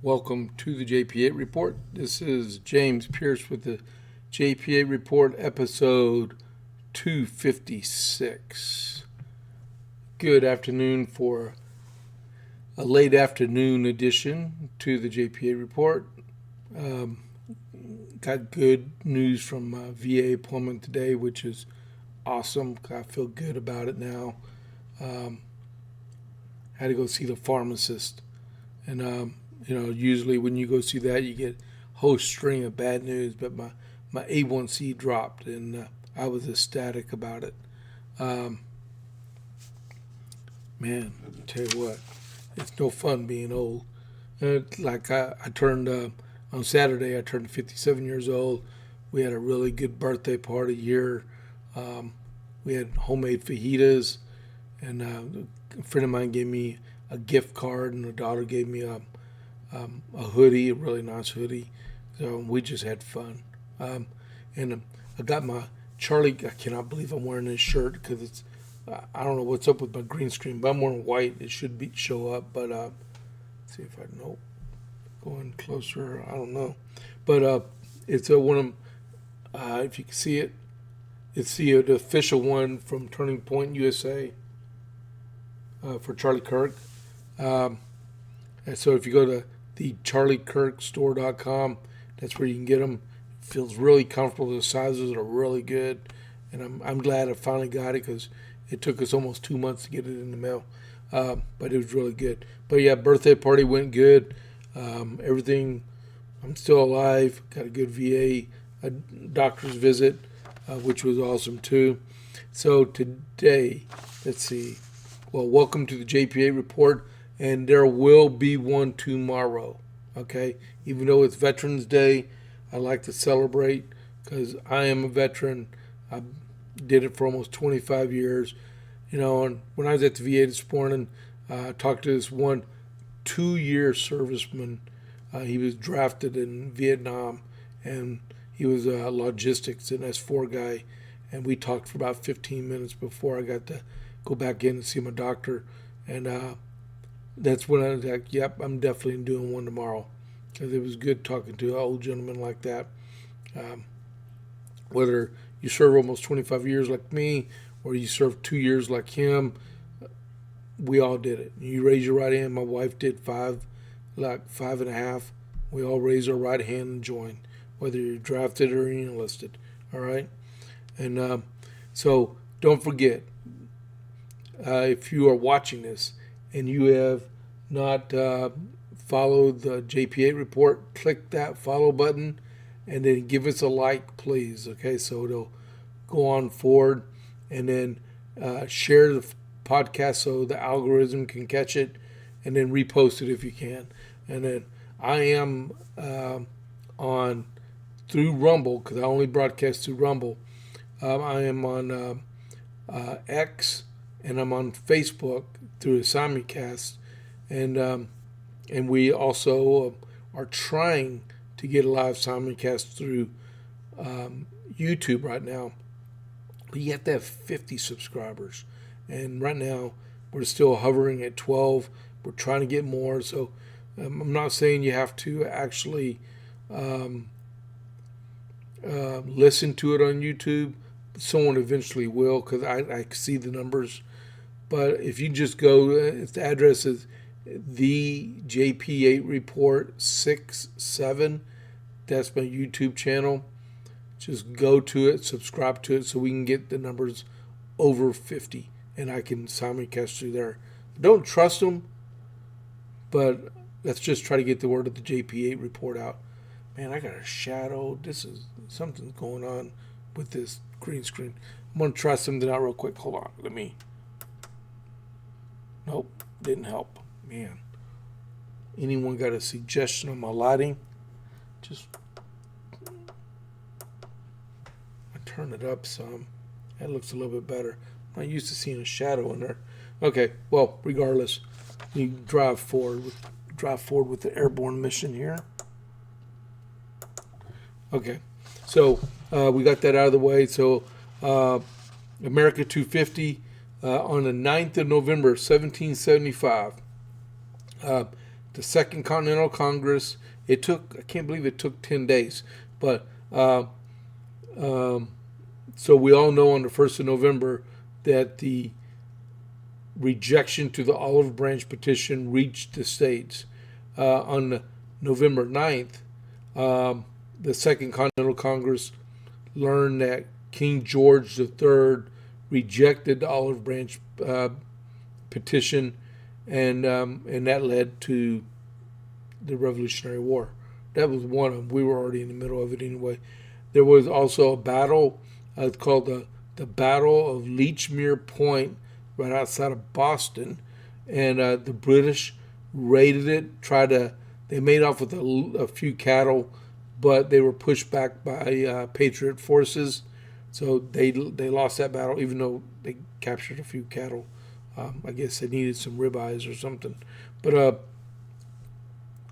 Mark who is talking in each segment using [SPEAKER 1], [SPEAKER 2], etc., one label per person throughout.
[SPEAKER 1] Welcome to the JP8 Report. This is James Pierce with the JP8 Report, episode 256. Good afternoon for a late afternoon edition to the JP8 Report. Got good news from VA appointment today, which is awesome. I feel good about it now. Had to go see the pharmacist, and usually when you go see that, you get a whole string of bad news, but my A1C dropped, and I was ecstatic about it. Man, I tell you what, it's no fun being old. I turned, on Saturday, I turned 57 years old. We had a really good birthday party here. We had homemade fajitas, and a friend of mine gave me a gift card, and a daughter gave me a hoodie, a really nice hoodie. So we just had fun. I got my Charlie. I cannot believe I'm wearing this shirt because it's. I don't know what's up with my green screen, but I'm wearing white. It should show up, but let's see if I know. Going closer, I don't know, but it's one of them. If you can see it, it's the official one from Turning Point USA for Charlie Kirk. And so if you go to the charliekirkstore.com, that's where you can get them. It feels really comfortable. The sizes are really good, and I'm glad I finally got it because it took us almost 2 months to get it in the mail. But it was really good. But yeah, birthday party went good. Everything. I'm still alive. Got a good VA doctor's visit, which was awesome too. So today, let's see. Well, welcome to the JP8 Report. And there will be one tomorrow, okay? Even though it's Veterans Day, I like to celebrate because I am a veteran. I did it for almost 25 years. And when I was at the VA this morning, I talked to this one 2-year serviceman. He was drafted in Vietnam, and he was logistics, an S4 guy. And we talked for about 15 minutes before I got to go back in and see my doctor. And that's when I was like, yep, I'm definitely doing one tomorrow. Because it was good talking to an old gentleman like that. Whether you serve almost 25 years like me or you serve 2 years like him, we all did it. You raise your right hand. My wife did 5.5. We all raise our right hand and join, whether you're drafted or enlisted. All right? And so don't forget, if you are watching this, and you have not followed the JP8 Report, click that follow button and then give us a like, please. Okay, so it'll go on forward, and then share the podcast so the algorithm can catch it, and then repost it if you can. And then I am on through Rumble, because I only broadcast through Rumble. I am on X, and I'm on Facebook through a simulcast, and we also are trying to get a live simulcast through YouTube right now. But you have to have 50 subscribers, and right now we're still hovering at 12. We're trying to get more, so I'm not saying you have to actually listen to it on YouTube. Someone eventually will, because I see the numbers. But if you just go, the address is the JP8 Report 67. That's my YouTube channel. Just go to it, subscribe to it, so we can get the numbers over 50, and I can simulcast through there. Don't trust them, but let's just try to get the word of the JP8 Report out. Man, I got a shadow. Something's going on with this green screen. I'm gonna try something out real quick. Hold on, Nope, didn't help. Man, anyone got a suggestion on my lighting? I turn it up some. That looks a little bit better. I'm not used to seeing a shadow in there. Okay, well, regardless, we drive forward with the airborne mission here. Okay, so we got that out of the way. So America 250 on the 9th of November, 1775. the Second Continental Congress. I can't believe it took 10 days, but so we all know on the 1st of November that the rejection to the olive branch petition reached the states. On November 9th, the Second Continental Congress learned that King George III rejected the olive branch petition, and that led to the Revolutionary War. That was one of them. We were already in the middle of it anyway. There was also a battle called the Battle of Lechmere Point, right outside of Boston, and the British raided it. They made off with a few cattle, but they were pushed back by Patriot forces, so they lost that battle, even though they captured a few cattle. I guess they needed some ribeyes or something. But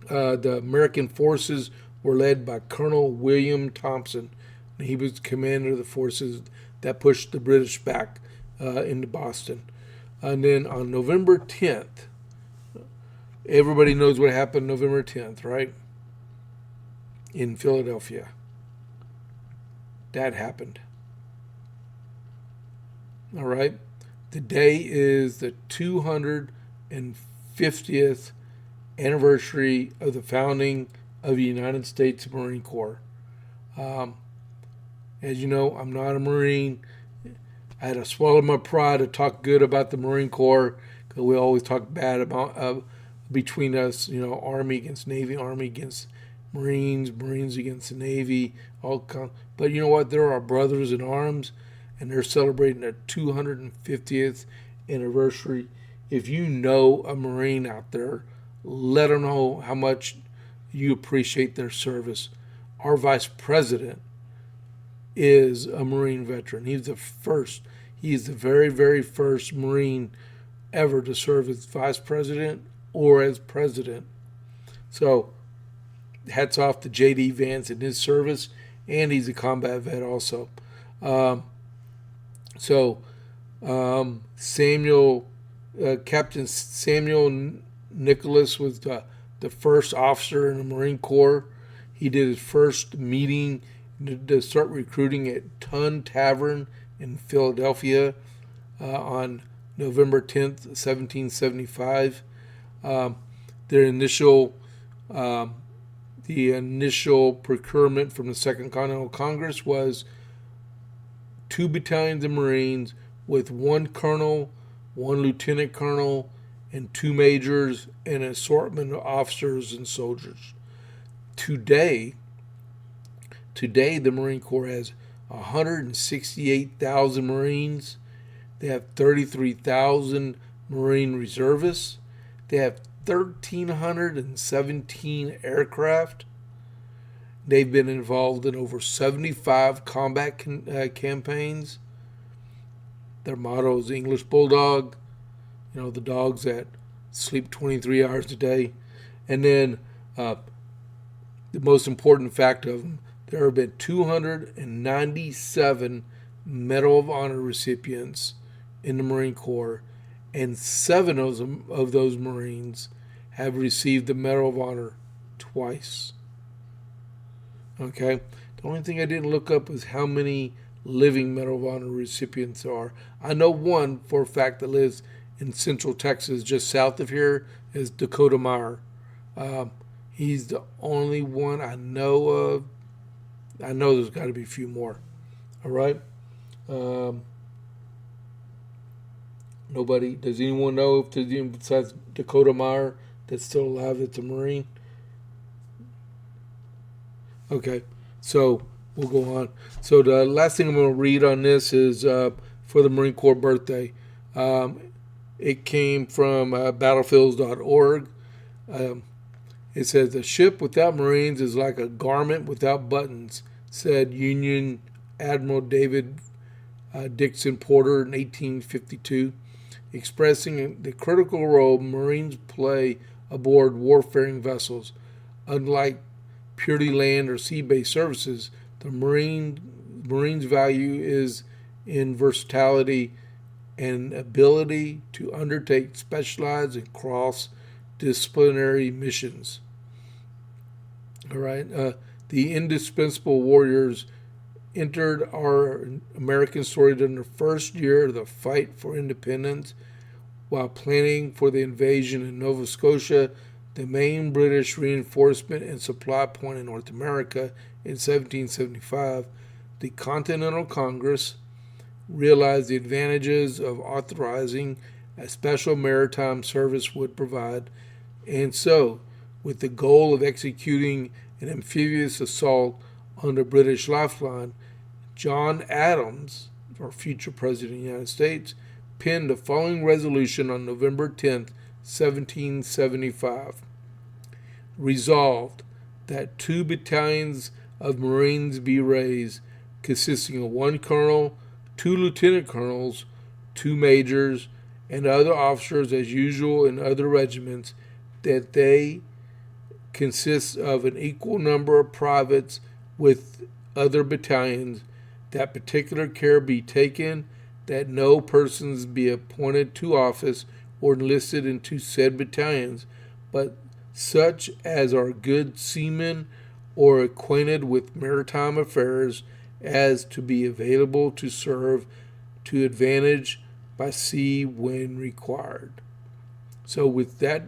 [SPEAKER 1] the American forces were led by Colonel William Thompson. He was commander of the forces that pushed the British back into Boston. And then on November 10th, everybody knows what happened November 10th, right? In Philadelphia. That happened. All right? The day is the 250th anniversary of the founding of the United States Marine Corps. As you know, I'm not a Marine. I had to swallow my pride to talk good about the Marine Corps, because we always talk bad about between us, Army against Navy, Army against Marines, Marines against the Navy, but you know what? They're our brothers in arms, and they're celebrating their 250th anniversary. If you know a Marine out there, let them know how much you appreciate their service. Our Vice President is a Marine veteran. He's the very, very first Marine ever to serve as Vice President or as President. So, hats off to J.D. Vance and his service, and he's a combat vet also. Captain Samuel Nicholas was the first officer in the Marine Corps. He did his first meeting to start recruiting at Tun Tavern in Philadelphia on November 10th, 1775. The initial procurement from the Second Continental Congress was 2 battalions of Marines with 1 colonel, 1 lieutenant colonel, and 2 majors, and an assortment of officers and soldiers. Today, the Marine Corps has 168,000 Marines. They have 33,000 Marine reservists. They have 1,317 aircraft. They've been involved in over 75 combat campaigns. Their motto is English Bulldog, the dogs that sleep 23 hours a day. And then the most important fact of them, there have been 297 Medal of Honor recipients in the Marine Corps, and 7 of those Marines have received the Medal of Honor twice. Okay? The only thing I didn't look up is how many living Medal of Honor recipients there are. I know one for a fact that lives in Central Texas, just south of here, is Dakota Meyer. He's the only one I know of. I know there's got to be a few more. All right? Nobody? Does anyone know if there's anyone besides Dakota Meyer that's still alive that's a Marine? Okay, so we'll go on. So the last thing I'm going to read on this is for the Marine Corps birthday. It came from battlefields.org. It says, "A ship without Marines is like a garment without buttons," said Union Admiral David Dixon Porter in 1852, expressing the critical role Marines play aboard warfaring vessels. Unlike purely land or sea-based services, the Marines' value is in versatility and ability to undertake specialized and disciplinary missions. All right. The indispensable warriors entered our American story during the first year of the fight for independence while planning for the invasion in Nova Scotia, the main British reinforcement and supply point in North America in 1775. The Continental Congress realized the advantages of authorizing a special maritime service would provide, and so, with the goal of executing an amphibious assault on the British lifeline, John Adams, our future President of the United States, penned the following resolution on November 10, 1775. Resolved that 2 battalions of Marines be raised, consisting of 1 colonel, 2 lieutenant colonels, 2 majors, and other officers as usual in other regiments, that they consist of an equal number of privates with other battalions, that particular care be taken that no persons be appointed to office or enlisted into said battalions, but such as are good seamen or acquainted with maritime affairs as to be available to serve to advantage by sea when required. So with that,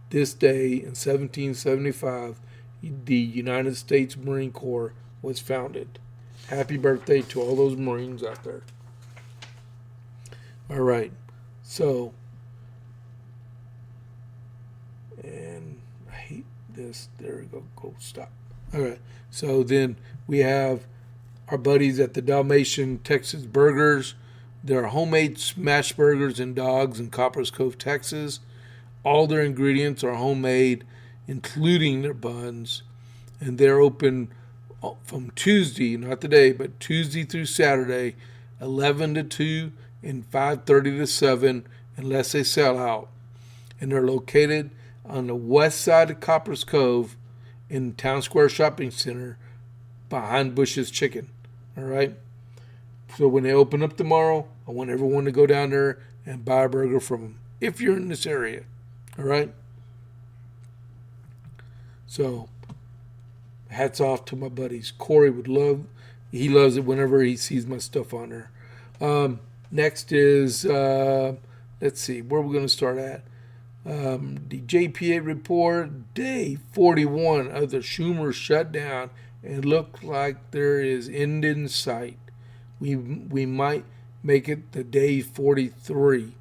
[SPEAKER 1] this day in 1775, the United States Marine Corps was founded. Happy birthday to all those Marines out there. All right, so, and I hate this. There we go. Go stop. All right, so then we have our buddies at the Dalmatian Texas Burgers. They're homemade smash burgers and dogs in Coppers Cove, Texas. All their ingredients are homemade, including their buns, and they're open from Tuesday, not today, but Tuesday through Saturday, 11 to 2 and 5:30 to 7, unless they sell out. And they're located on the west side of Coppers Cove in Town Square Shopping Center behind Bush's Chicken. All right? So when they open up tomorrow, I want everyone to go down there and buy a burger from them, if you're in this area. All right? So, hats off to my buddies. Corey he loves it whenever he sees my stuff on there. Next is, let's see, where are we going to start at? The JP8 report, day 41 of the Schumer shutdown, and look like there is end in sight. We might make it to day 43.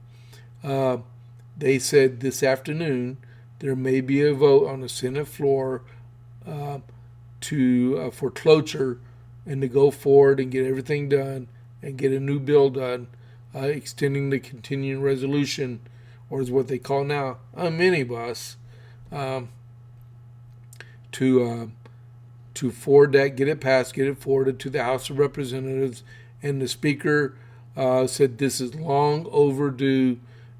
[SPEAKER 1] They said this afternoon there may be a vote on the Senate floor for cloture and to go forward and get everything done and get a new bill done, extending the continuing resolution, or is what they call now a minibus, to forward that, get it passed, get it forwarded to the House of Representatives. And the Speaker said this is long overdue,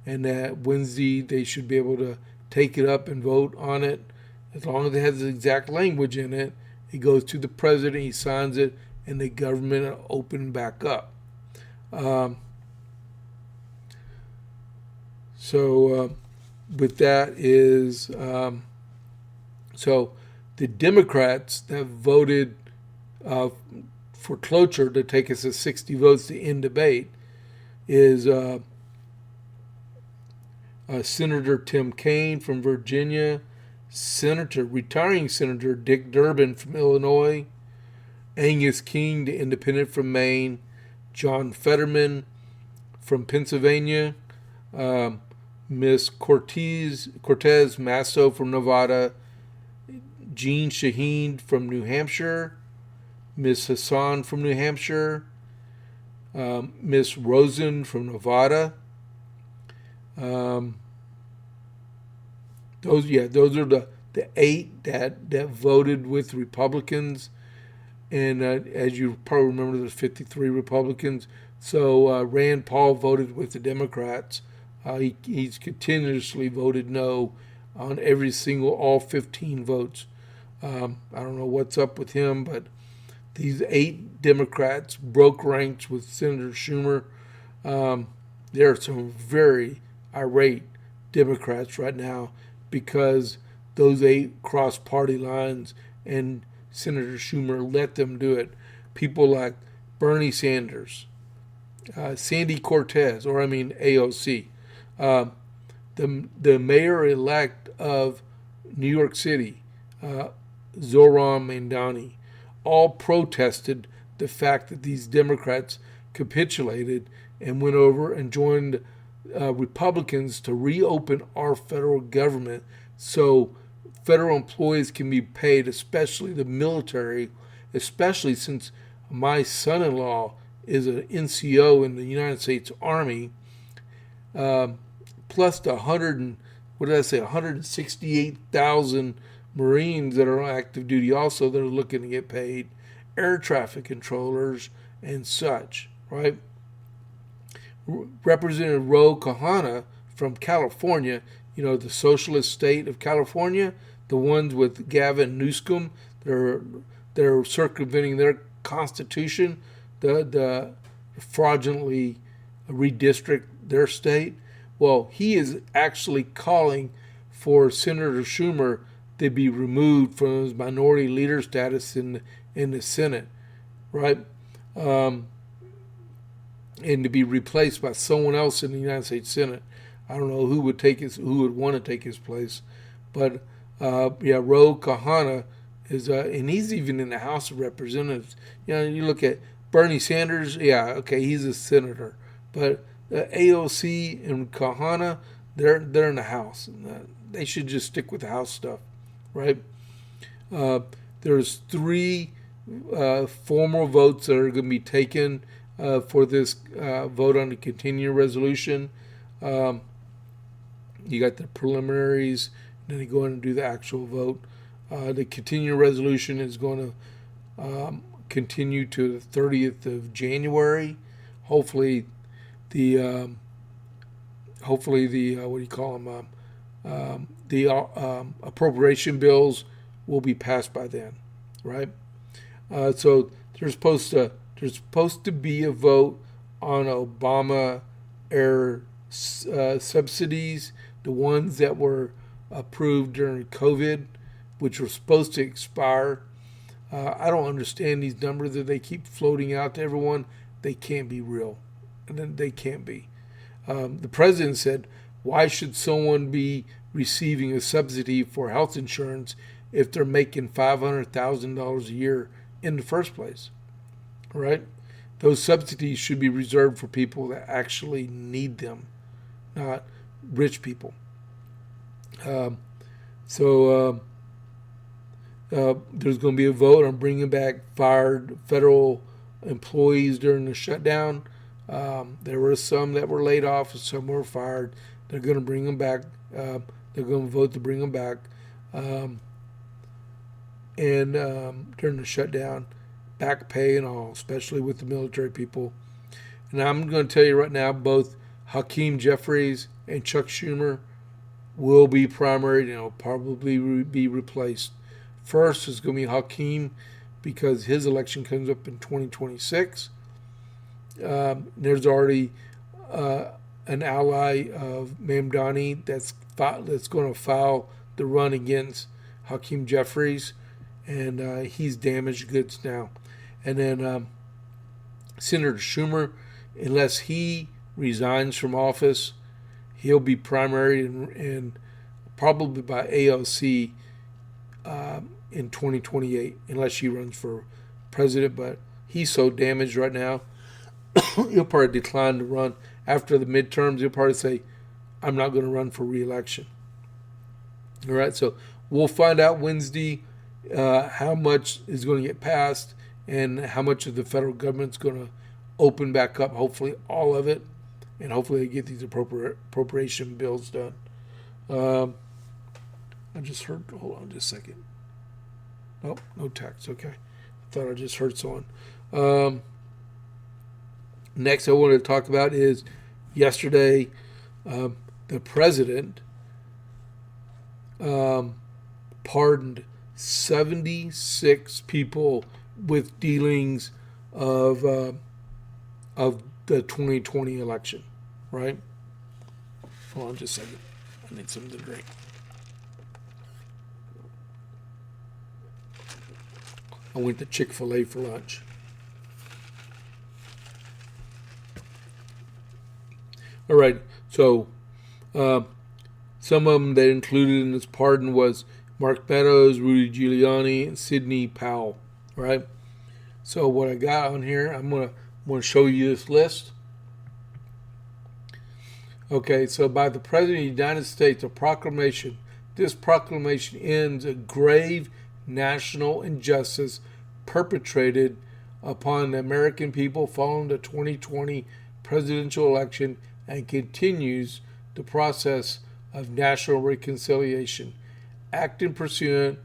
[SPEAKER 1] and that Wednesday they should be able to take it up and vote on it. As long as it has the exact language in it, it goes to the President, he signs it, and the government will open back up. With that is, so the Democrats that voted for cloture to take us to 60 votes to end debate is Senator Tim Kaine from Virginia, retiring Senator Dick Durbin from Illinois, Angus King, the independent from Maine, John Fetterman from Pennsylvania, Miss Cortez Masso from Nevada, Jean Shaheen from New Hampshire, Miss Hassan from New Hampshire, Miss Rosen from Nevada. Those are the 8 that voted with Republicans, and as you probably remember, there's 53 Republicans. So Rand Paul voted with the Democrats. He's continuously voted no on all 15 votes. I don't know what's up with him, but these 8 Democrats broke ranks with Senator Schumer. There are some very irate Democrats right now because those 8 crossed party lines, and Senator Schumer let them do it. People like Bernie Sanders, Sandy Cortez, AOC, the mayor-elect of New York City, Zohran Mamdani, all protested the fact that these Democrats capitulated and went over and joined Republicans to reopen our federal government so federal employees can be paid, especially the military, especially since my son-in-law is an NCO in the United States Army, plus the 168,000 Marines that are on active duty also that are looking to get paid, air traffic controllers and such, right? Representative Ro Khanna from California, the socialist state of California, the ones with Gavin Newsom, they're circumventing their constitution, the fraudulently redistrict their state. Well, he is actually calling for Senator Schumer to be removed from his minority leader status in the Senate, right? And to be replaced by someone else in the United States Senate. I don't know who would want to take his place, but Ro Khanna is, and he's even in the House of Representatives. You look at Bernie Sanders, he's a senator, but AOC and Khanna, they're in the House. They should just stick with the House stuff, right? There's 3 formal votes that are going to be taken for this vote on the continuing resolution. You got the preliminaries, then they go in and do the actual vote. The continuing resolution is going to continue to the 30th of January. Hopefully the appropriation bills will be passed by then, right? So there's supposed to be a vote on Obama air subsidies, the ones that were approved during COVID, which were supposed to expire. I don't understand these numbers that they keep floating out to everyone. They can't be real. And then they can't be. The president said, why should someone be receiving a subsidy for health insurance if they're making $500,000 a year in the first place, right? Those subsidies should be reserved for people that actually need them, not rich people. There's going to be a vote on bringing back fired federal employees during the shutdown. There were some that were laid off, and some were fired. They're going to bring them back. They're going to vote to bring them back. During the shutdown, back pay and all, especially with the military people. And I'm going to tell you right now, both Hakeem Jeffries and Chuck Schumer will be primaried and will probably be replaced. First is going to be Hakeem because his election comes up in 2026. There's already an ally of Mamdani that's going to file the run against Hakeem Jeffries, and he's damaged goods now. And then Senator Schumer, unless he resigns from office, he'll be primaried and probably by AOC in 2028, unless she runs for president. But he's so damaged right now, he'll probably decline to run. After the midterms, he'll probably say, I'm not going to run for re-election. All right, so we'll find out Wednesday how much is going to get passed and how much of the federal government's going to open back up, hopefully all of it, and hopefully they get these appropriation bills done. I just heard, hold on just a second. Nope, no text, okay. I thought I just heard someone. Next I wanted to talk about is yesterday the president pardoned 76 people with dealings of the 2020 election, right? Hold on just a second. I need something to drink. I went to Chick-fil-A for lunch. All right, so some of them that included in this pardon was Mark Meadows, Rudy Giuliani, and Sidney Powell. Right. So what I got on here, I'm gonna show you this list. Okay, so by the President of the United States, a proclamation. This proclamation ends a grave national injustice perpetrated upon the American people following the 2020 presidential election and continues the process of national reconciliation. Acting pursuant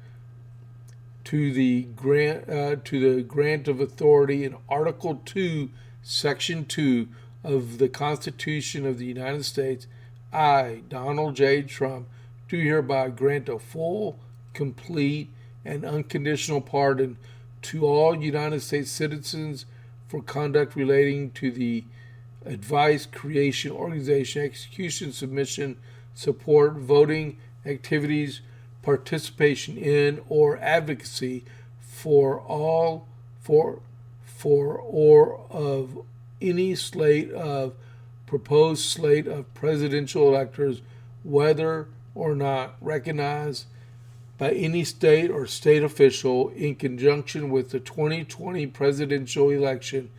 [SPEAKER 1] to the grant of authority in Article 2, Section 2 of the Constitution of the United States, I, Donald J. Trump, do hereby grant a full, complete, and unconditional pardon to all United States citizens for conduct relating to the advice, creation, organization, execution, submission, support, voting, activities, participation in, or advocacy for all or of any proposed slate of presidential electors, whether or not recognized by any state or state official in conjunction with the 2020 presidential election,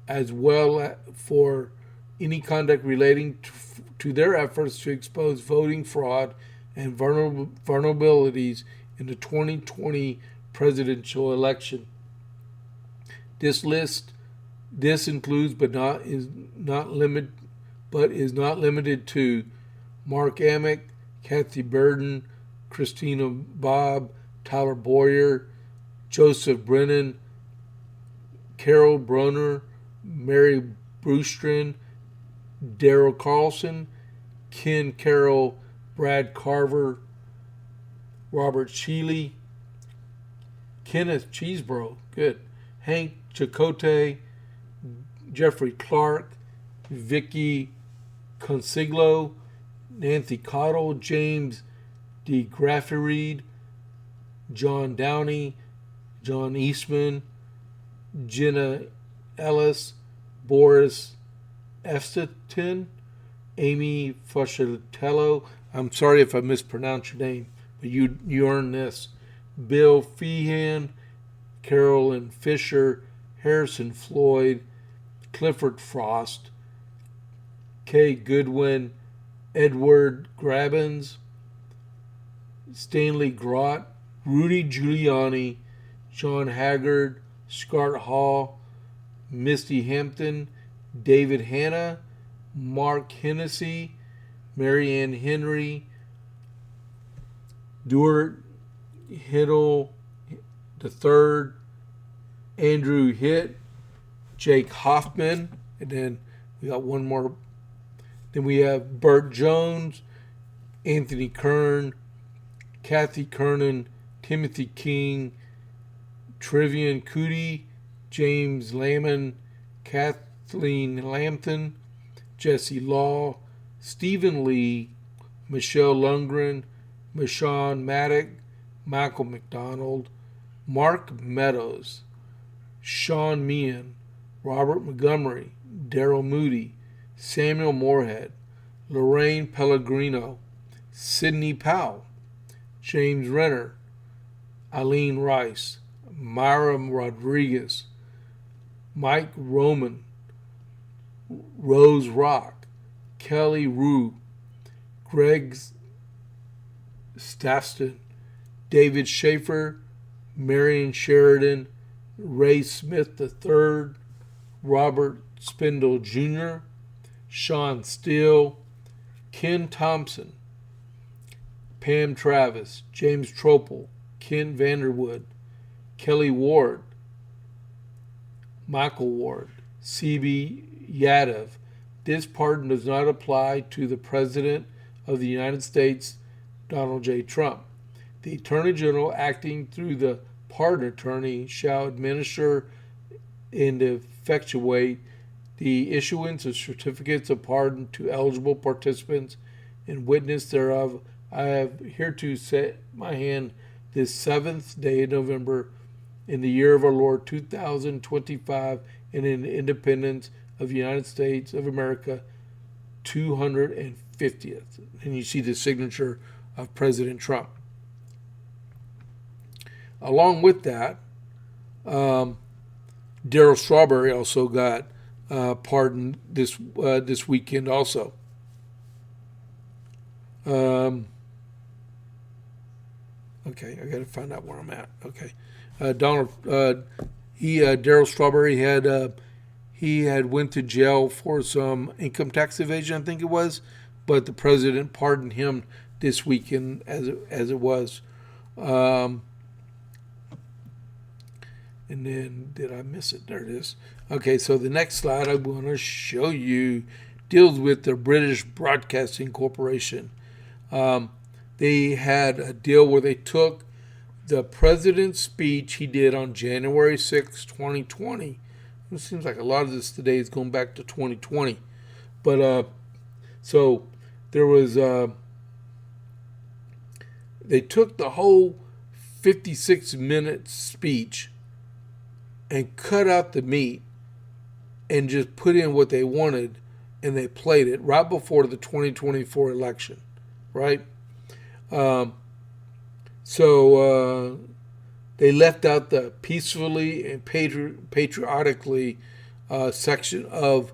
[SPEAKER 1] as well as for any conduct relating to their efforts to expose voting fraud and vulnerabilities in the 2020 presidential election. This includes is not limited to Mark Amick, Kathy Burden, Christina Bobb, Tyler Boyer, Joseph Brennan, Carol Broner, Mary Brustrin, Daryl Carlson, Ken Carroll, Brad Carver, Robert Shealy, Kenneth Cheeseborough, good, Hank Chakotay, Jeffrey Clark, Vicky Consiglo, Nancy Cottle, James DeGraffenreid, John Downey, John Eastman, Jenna Ellis, Boris Estetin, Amy Fascitello. I'm sorry if I mispronounced your name, but you earned this. Bill Feehan, Carolyn Fisher, Harrison Floyd, Clifford Frost, Kay Goodwin, Edward Grabbins, Stanley Grott, Rudy Giuliani, John Haggard, Scott Hall, Misty Hampton, David Hanna, Mark Hennessy, Marianne Henry, Stuart Hiddle III, Andrew Hitt, Jake Hoffman, and then we got one more. Then we have Burt Jones, Anthony Kern, Kathy Kernan, Timothy King, Trivian Cootie, James Lamon, Kathleen Lampton, Jesse Law, Stephen Lee, Michelle Lundgren, Michonne Maddock, Michael McDonald, Mark Meadows, Sean Meehan, Robert Montgomery, Daryl Moody, Samuel Moorhead, Lorraine Pellegrino, Sidney Powell, James Renner, Eileen Rice, Myra Rodriguez, Mike Roman, Rose Rock, Kelly Rue, Greg Staffston, David Schaefer, Marion Sheridan, Ray Smith III, Robert Spindle Jr., Sean Steele, Ken Thompson, Pam Travis, James Tropel, Ken Vanderwood, Kelly Ward, Michael Ward, C.B. Yadav. This pardon does not apply to the President of the United States, Donald J. Trump. The Attorney General, acting through the pardon attorney, shall administer and effectuate the issuance of certificates of pardon to eligible participants and witness thereof. I have hereto set my hand this 7th day of November in the year of our Lord 2025 and in the independence of the United States of America 250th. And you see the signature of President Trump. Along with that, Darryl Strawberry also got pardoned this weekend also. Okay, I got to find out where I'm at. Okay, Darryl Strawberry had went to jail for some income tax evasion, I think it was, but the president pardoned him this weekend as it was. And then, did I miss it? There it is. Okay, so the next slide I want to show you deals with the British Broadcasting Corporation. They had a deal where they took the president's speech he did on January 6, 2020. It seems like a lot of this today is going back to 2020. But so there was, they took the whole 56-minute speech and cut out the meat and just put in what they wanted, and they played it right before the 2024 election, right? So they left out the peacefully and patriotically section of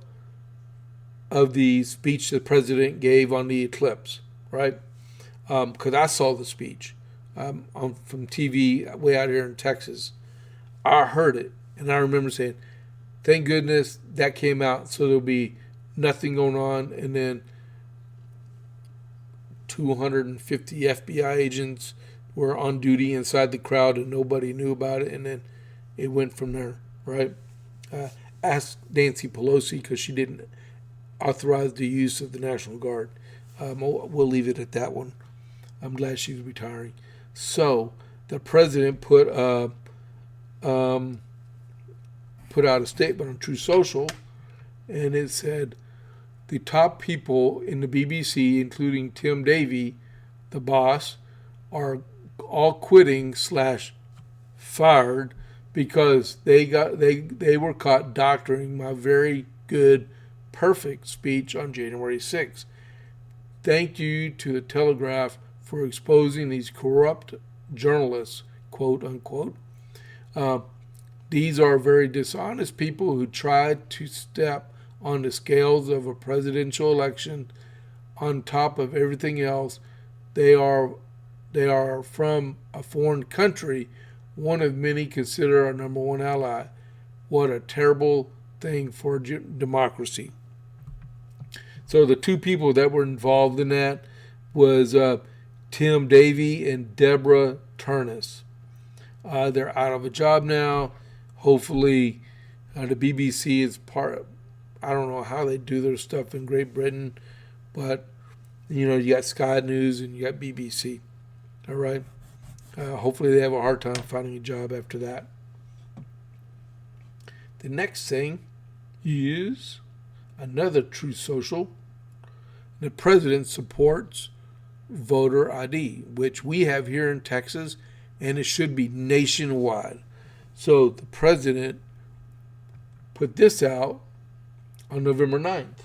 [SPEAKER 1] the speech the president gave on the eclipse, right? Because I saw the speech from TV way out here in Texas. I heard it, and I remember saying, thank goodness that came out, so there'll be nothing going on. And then 250 FBI agents were on duty inside the crowd, and nobody knew about it. And then it went from there, right? Ask Nancy Pelosi, because she didn't authorize the use of the National Guard. We'll leave it at that one. I'm glad she's retiring. So the president put out a statement on Truth Social, and it said the top people in the BBC, including Tim Davie, the boss, are all quitting / fired because they were caught doctoring my very good, perfect speech on January 6th. Thank you to the Telegraph for exposing these corrupt journalists, quote unquote. These are very dishonest people who tried to step on the scales of a presidential election. On top of everything else, they are from a foreign country, one of many considered our number one ally. What a terrible thing for democracy. So the two people that were involved in that was Tim Davie and Deborah Turnus. They're out of a job now. Hopefully, the BBC is part. I don't know how they do their stuff in Great Britain, but you got Sky News and you got BBC. All right. Hopefully, they have a hard time finding a job after that. The next thing is another Truth Social. The president supports voter ID, which we have here in Texas, and it should be nationwide. So the president put this out on November 9th,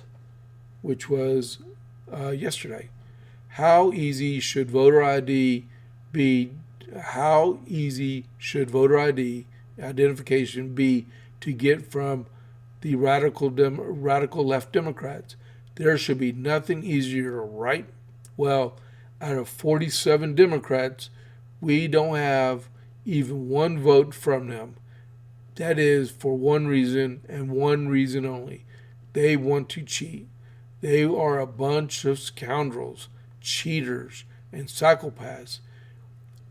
[SPEAKER 1] which was yesterday. How easy should voter ID be? How easy should voter ID identification be to get from the radical left Democrats? There should be nothing easier to write. Well, out of 47 Democrats, we don't have even one vote from them. That is for one reason and one reason only. They want to cheat. They are a bunch of scoundrels, cheaters, and psychopaths.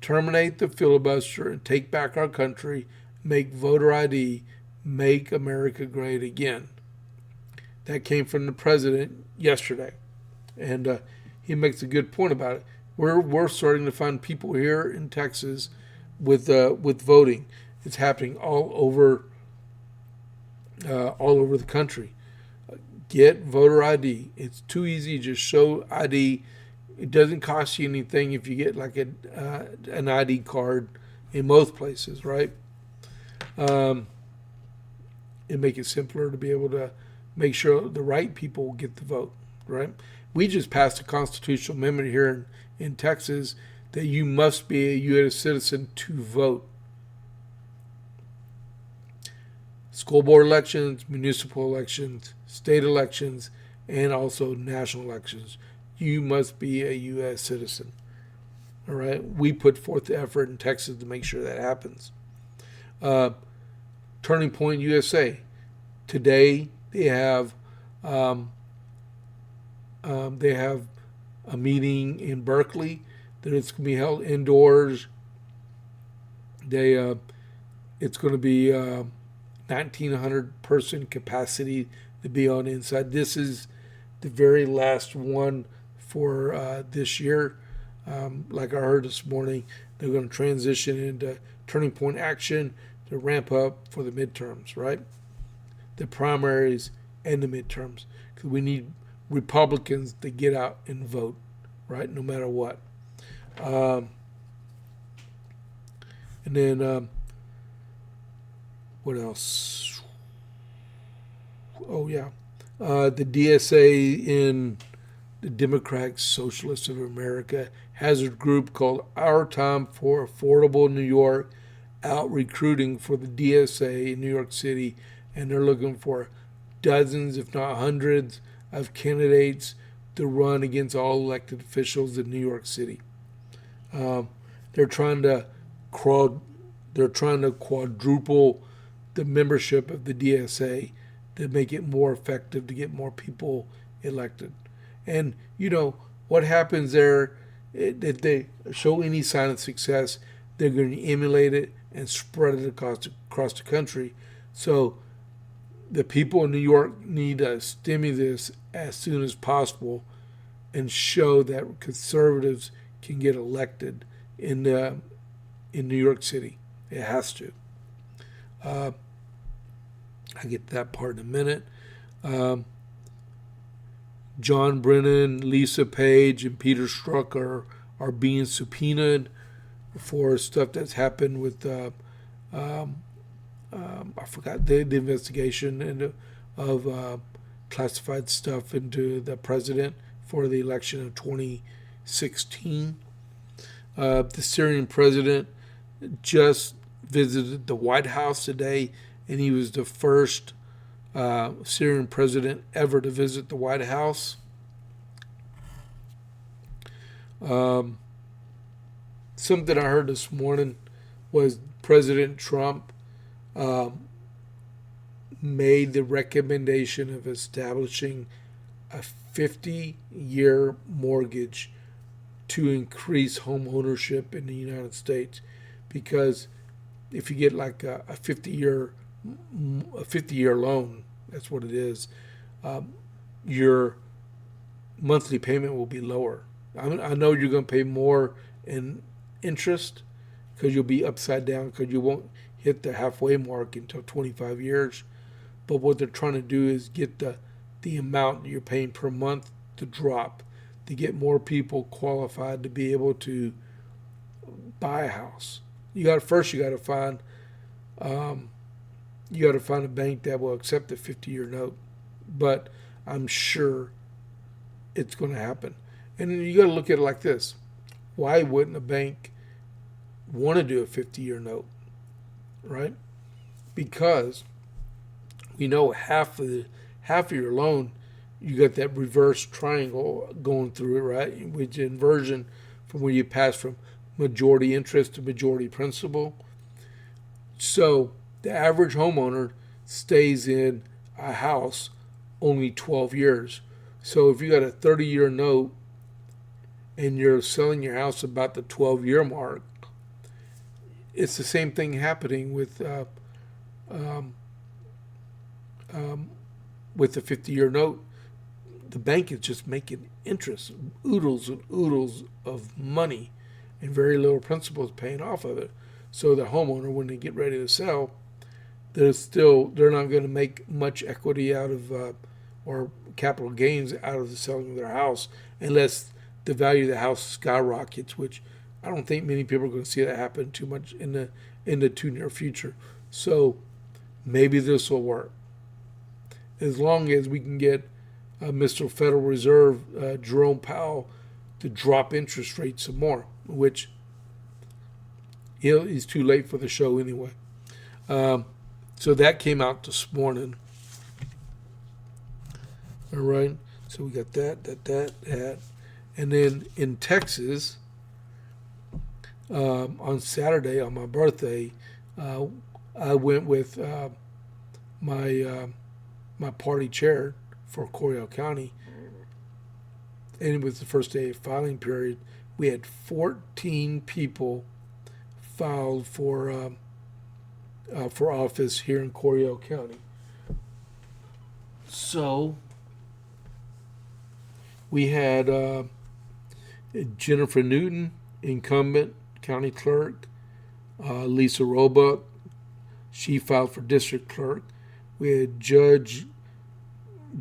[SPEAKER 1] Terminate the filibuster and take back our country. Make voter ID. Make America great again. That came from the president yesterday. And he makes a good point about it. We're starting to find people here in Texas with voting. It's happening all over the country. Get voter ID. It's too easy. Just show ID. It doesn't cost you anything if you get like an ID card in most places, right? Um, and make it simpler to be able to make sure the right people get the vote, right? We just passed a constitutional amendment here in Texas that you must be a U.S. citizen to vote. School board elections, municipal elections, state elections, and also national elections. You must be a U.S. citizen. All right? We put forth the effort in Texas to make sure that happens. Turning Point USA. Today they have a meeting in Berkeley that it's going to be held indoors. It's going to be 1,900 person capacity to be on inside. This is the very last one for this year. Like I heard this morning, they're going to transition into Turning Point action to ramp up for the midterms, right? The primaries and the midterms, because we need Republicans to get out and vote, right? No matter what. And then what else? Oh yeah, the DSA in the Democratic Socialists of America has a group called Our Time for Affordable New York out recruiting for the DSA in New York City, and they're looking for dozens, if not hundreds, of candidates to run against all elected officials in New York City. They're trying to quadruple the membership of the DSA to make it more effective to get more people elected. And you know what happens there? If they show any sign of success, they're going to emulate it and spread it across the country. So the people in New York need to stimulate this as soon as possible and show that conservatives can get elected in New York City. It has to. I'll get to that part in a minute. John Brennan, Lisa Page, and Peter Strzok are being subpoenaed for stuff that's happened with I forgot the investigation of classified stuff into the president for the election of 2016. The Syrian president just visited the White House today, and he was the first Syrian president ever to visit the White House. Something I heard this morning was President Trump made the recommendation of establishing a 50-year mortgage to increase home ownership in the United States, because if you get like a 50-year loan, that's what it is, your monthly payment will be lower. I know you're going to pay more in interest because you'll be upside down because you won't hit the halfway mark until 25 years. But what they're trying to do is get the amount you're paying per month to drop, to get more people qualified to be able to buy a house. You got to find a bank that will accept a 50-year note. But I'm sure it's going to happen. And you got to look at it like this: why wouldn't a bank want to do a 50-year note, right? Because we know half of your loan, you got that reverse triangle going through it, right? Which inversion from where you pass from majority interest to majority principal. So the average homeowner stays in a house only 12 years. So if you got a 30-year note and you're selling your house about the 12-year mark, it's the same thing happening with the 50-year note. The bank is just making interest, oodles and oodles of money, and very little principal is paying off of it. So the homeowner, when they get ready to sell, they're not going to make much equity out of or capital gains out of the selling of their house, unless the value of the house skyrockets, which I don't think many people are going to see that happen too much in the too near future. So maybe this will work. As long as we can get Mr. Federal Reserve Jerome Powell to drop interest rates some more, which he's too late for the show anyway. So that came out this morning. All right. So we got that. And then in Texas, on Saturday, on my birthday, I went with my party chair for Coryell County, and it was the first day of filing period. We had 14 people filed for office here in Coryell County. So we had Jennifer Newton, incumbent county clerk. Lisa Roebuck, she filed for district clerk. We had Judge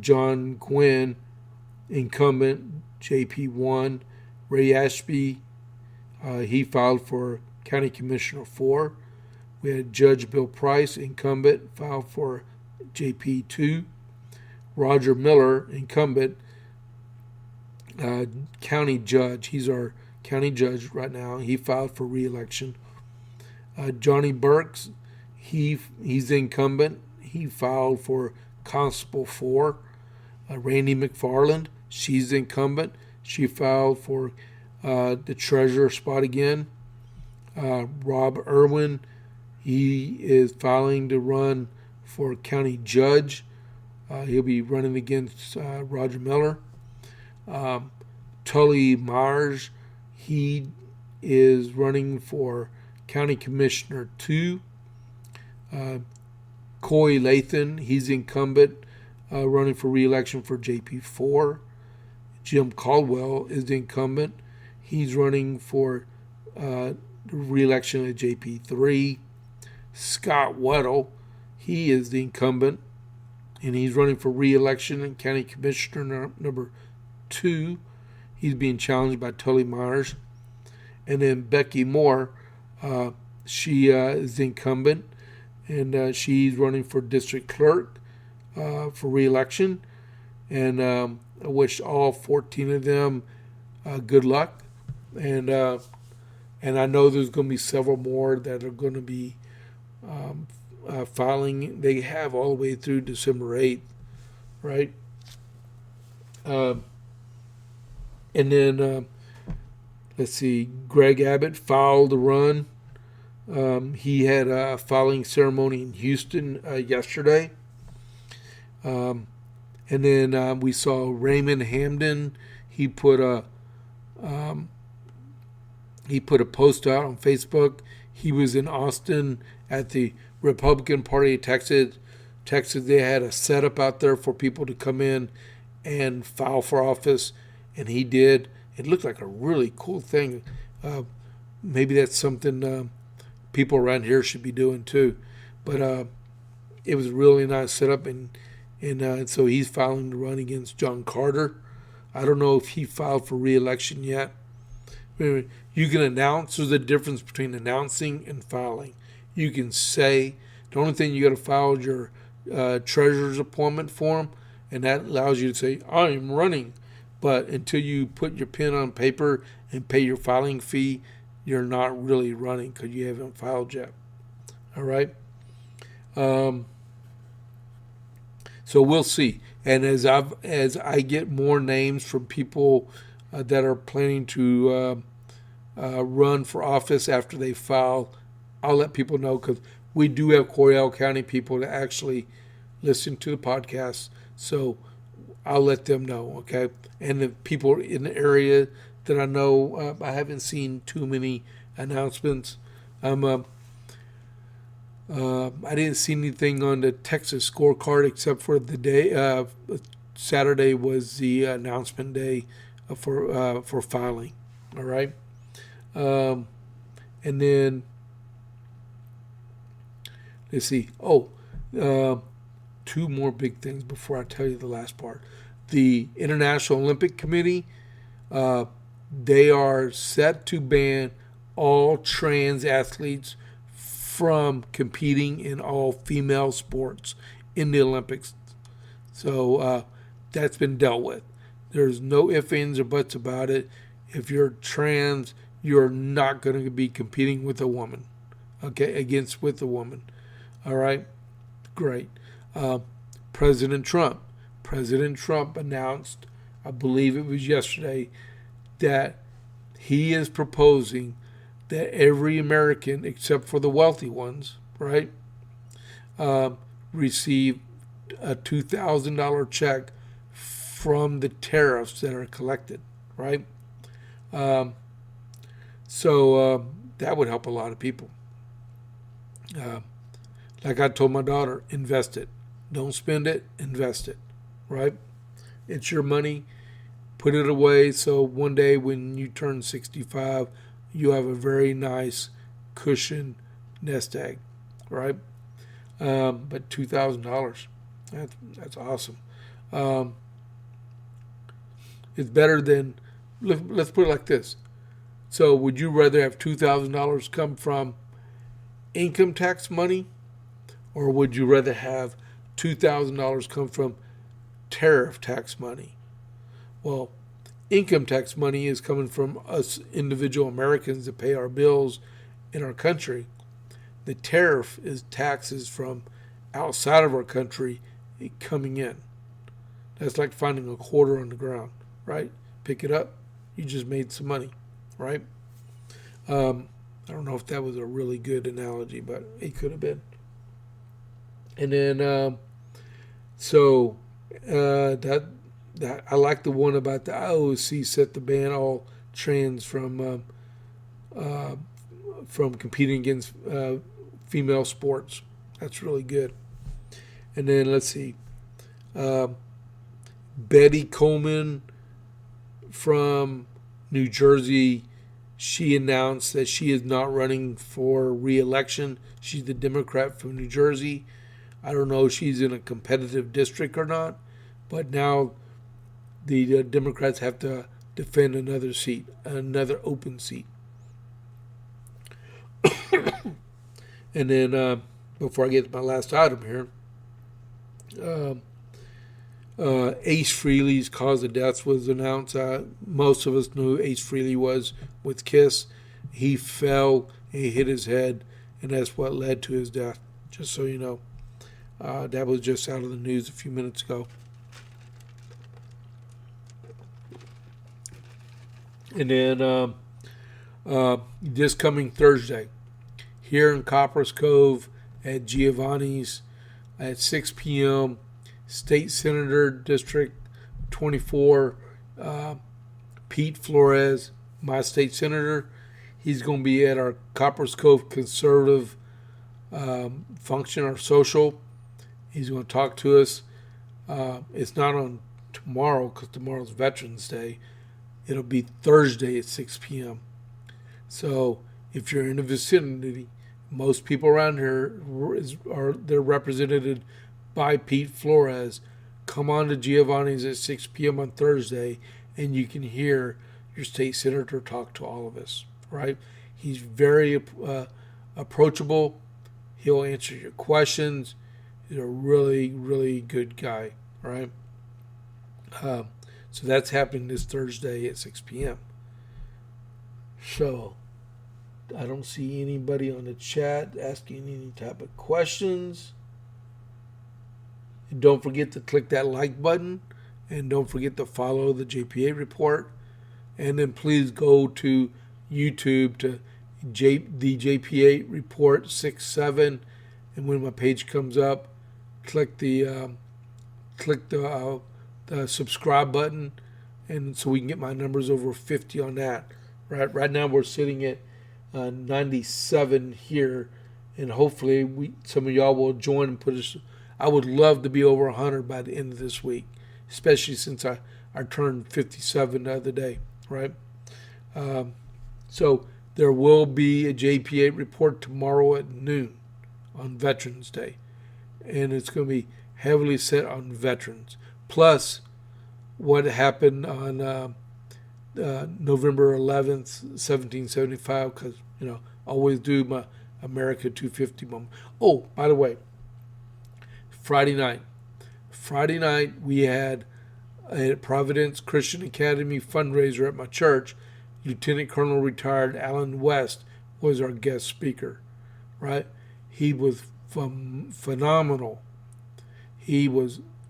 [SPEAKER 1] John Quinn, incumbent, JP1. Ray Ashby, he filed for County Commissioner 4. We had Judge Bill Price, incumbent, filed for JP2. Roger Miller, incumbent, county judge. He's our county judge right now. He filed for re-election. Johnny Burks, he's the incumbent. He filed for Constable 4. Randy McFarland, she's the incumbent. She filed for the treasurer spot again. Rob Irwin, he is filing to run for county judge. He'll be running against Roger Miller. Tully Myers, he is running for County Commissioner 2. Coy Lathan, he's incumbent, running for re-election for JP4. Jim Caldwell is the incumbent. He's running for re-election at JP3. Scott Weddle, he is the incumbent, and he's running for re-election in County Commissioner number 2. He's being challenged by Tully Myers. And then Becky Moore, she is the incumbent, and she's running for district clerk for re-election. And I wish all 14 of them good luck. And I know there's going to be several more that are going to be filing. They have all the way through December 8th, right? And then, let's see, Greg Abbott filed to run. He had a filing ceremony in Houston yesterday. And then we saw Raymond Hamden. He put a post out on Facebook. He was in Austin at the Republican Party of Texas. They had a setup out there for people to come in and file for office, and he did. It looked like a really cool thing. Maybe that's something people around here should be doing too. But it was a really nice setup, and so he's filing to run against John Carter. I don't know if he filed for re-election yet. You can announce. There's a difference between announcing and filing. You can say, the only thing you got to file is your treasurer's appointment form, and that allows you to say, I'm running. But until you put your pen on paper and pay your filing fee, you're not really running because you haven't filed yet. All right? So we'll see. And as I get more names from people that are planning to run for office after they file, I'll let people know, because we do have Coryell County people that actually listen to the podcast. So I'll let them know, okay? And the people in the area that I know, I haven't seen too many announcements. I didn't see anything on the Texas scorecard except for the day. Saturday was the announcement day for filing. All right, and then let's see. Two more big things before I tell you the last part. The International Olympic Committee, they are set to ban all trans athletes from competing in all female sports in the Olympics. So that's been dealt with. There's no ifs, ands, or buts about it. If you're trans, you're not going to be competing with a woman, with a woman. All right, great. President Trump announced, I believe it was yesterday, that he is proposing that every American, except for the wealthy ones, right, receive a $2,000 check from the tariffs that are collected, right? So that would help a lot of people. Like I told my daughter, invest it. Don't spend it, invest it, right? It's your money. Put it away so one day when you turn 65, you have a very nice cushion nest egg, right? But $2,000, that's awesome. It's better than, let's put it like this. So would you rather have $2,000 come from income tax money, or would you rather have $2,000 come from tariff tax money? Well, income tax money is coming from us individual Americans that pay our bills in our country. The tariff is taxes from outside of our country coming in. That's like finding a quarter on the ground, right? Pick it up, you just made some money, right? I don't know if that was a really good analogy, but it could have been. And then, that I like the one about the IOC set to ban all trans from competing against female sports. That's really good. And then let's see, Betty Coleman from New Jersey. She announced that she is not running for re-election. She's the Democrat from New Jersey. I don't know if she's in a competitive district or not, but now the Democrats have to defend another seat, another open seat. And then, before I get to my last item here, Ace Frehley's cause of death was announced. Most of us knew who Ace Frehley was with Kiss. He fell, he hit his head, and that's what led to his death, just so you know. That was just out of the news a few minutes ago. And then this coming Thursday, here in Copper's Cove at Giovanni's at 6 p.m., State Senator District 24, Pete Flores, my state senator, he's going to be at our Copper's Cove Conservative function or social. He's going to talk to us. It's not on tomorrow because tomorrow's Veterans Day. It'll be Thursday at 6 p.m. So if you're in the vicinity, most people around here they're represented by Pete Flores. Come on to Giovanni's at 6 p.m. on Thursday, and you can hear your state senator talk to all of us, right? He's very approachable. He'll answer your questions. He's a really, really good guy, right? So that's happening this Thursday at 6 p.m. So I don't see anybody on the chat asking any type of questions. And don't forget to click that like button. And don't forget to follow the JP8 report. And then please go to YouTube to the JP8 report 67. And when my page comes up, click the subscribe button, and so we can get my numbers over 50 on that. Right now we're sitting at 97 here, and hopefully some of y'all will join and put us. I would love to be over 100 by the end of this week, especially since I turned 57 the other day, right? So there will be a JP8 report tomorrow at noon on Veterans Day, and it's going to be heavily set on veterans. Plus, what happened on November 11th, 1775, because, always do America 250 moment. Oh, by the way, Friday night. Friday night, we had a Providence Christian Academy fundraiser at my church. Lieutenant Colonel retired Alan West was our guest speaker, right? He was phenomenal.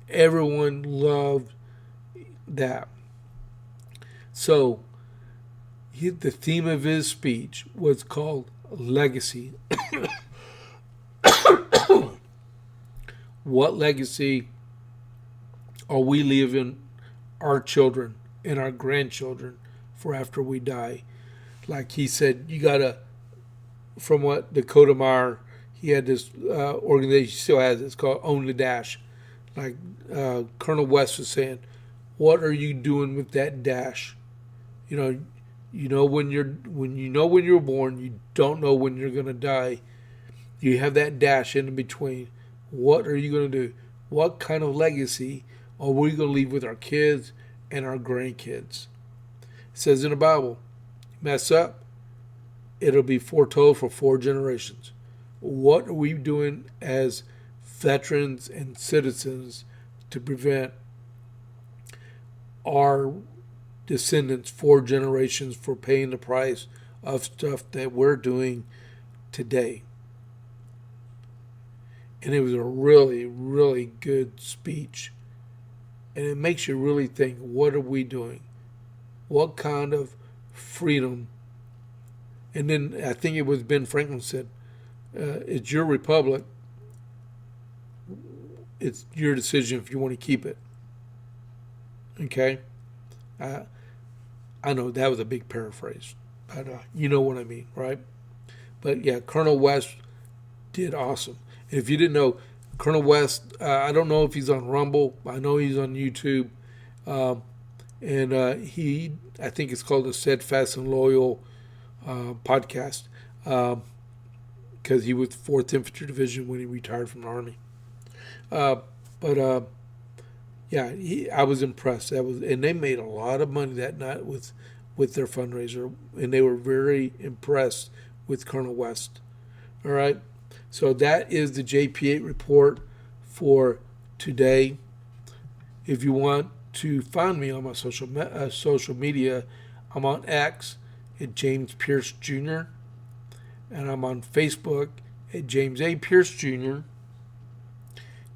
[SPEAKER 1] Everyone loved that. So, the theme of his speech was called Legacy. What legacy are we leaving our children and our grandchildren for after we die? Like he said, you gotta, from what Dakota Meyer, he had this organization, he still has it, it's called Own the Dash. Like Colonel West was saying, what are you doing with that dash? You know when you're born, you don't know when you're gonna die. You have that dash in between. What are you gonna do? What kind of legacy are we gonna leave with our kids and our grandkids? It says in the Bible, mess up, it'll be foretold for 4 generations. What are we doing as veterans and citizens to prevent our descendants 4 generations for paying the price of stuff that we're doing today? And it was a really, really good speech. And it makes you really think, what are we doing? What kind of freedom? And then I think it was Ben Franklin said, it's your republic. It's your decision if you want to keep it. Okay? I know that was a big paraphrase, but you know what I mean, right? But yeah, Colonel West did awesome. And if you didn't know, Colonel West, I don't know if he's on Rumble. I know he's on YouTube. And I think it's called the Steadfast and Loyal podcast, because he was 4th Infantry Division when he retired from the Army. Yeah, I was impressed. And they made a lot of money that night with their fundraiser, and they were very impressed with Colonel West. All right, so that is the JP8 report for today. If you want to find me on my social media, I'm on X at James Pierce Jr. and I'm on Facebook at James A. Pierce Jr.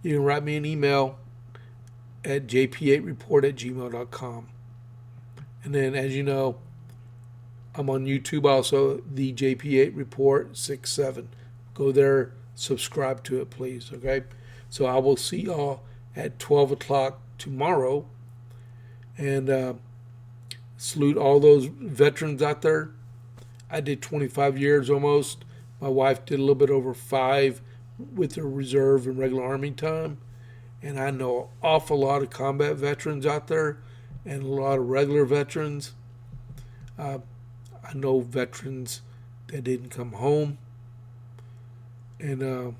[SPEAKER 1] You can write me an email at jp8report@gmail.com. And then, as you know, I'm on YouTube also, the JP8 Report 67. Go there, subscribe to it, please, okay? So I will see y'all at 12 o'clock tomorrow. And salute all those veterans out there. I did 25 years almost. My wife did a little bit over 5 with her reserve and regular Army time. And I know an awful lot of combat veterans out there and a lot of regular veterans. I know veterans that didn't come home. And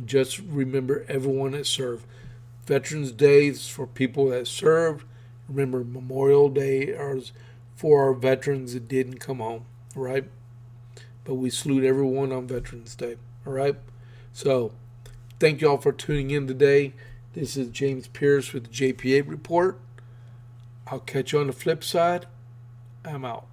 [SPEAKER 1] just remember everyone that served. Veterans Day is for people that served. Remember Memorial Day is for our veterans that didn't come home, all right? But we salute everyone on Veterans Day, all right? So thank you all for tuning in today. This is James Pierce with the JP8 Report. I'll catch you on the flip side. I'm out.